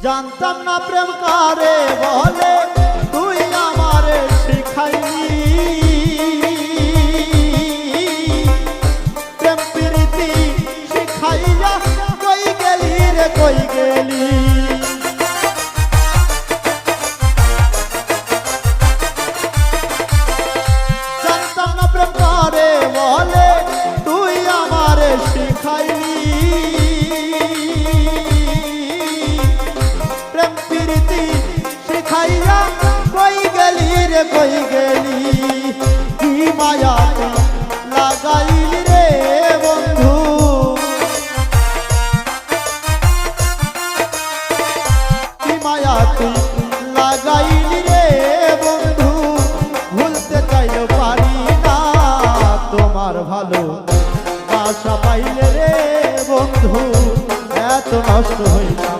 জানতাম না প্রেম কারে বলে তুই আমারে শিখাইলি প্রেম প্রীতি শিখাইয়া কই গেলি রে কই গেলি জানতাম না প্রেম কারে বলে তুই আমারে শিখাইলি কই গেলি কি মায়া লাগাইলি রে বন্ধু কি মায়া তুই লাগাইলি রে বন্ধু ভুলতে চাইলেও পারি না তোমার ভালো আশা পাইলে রে বন্ধু এত নষ্ট হইল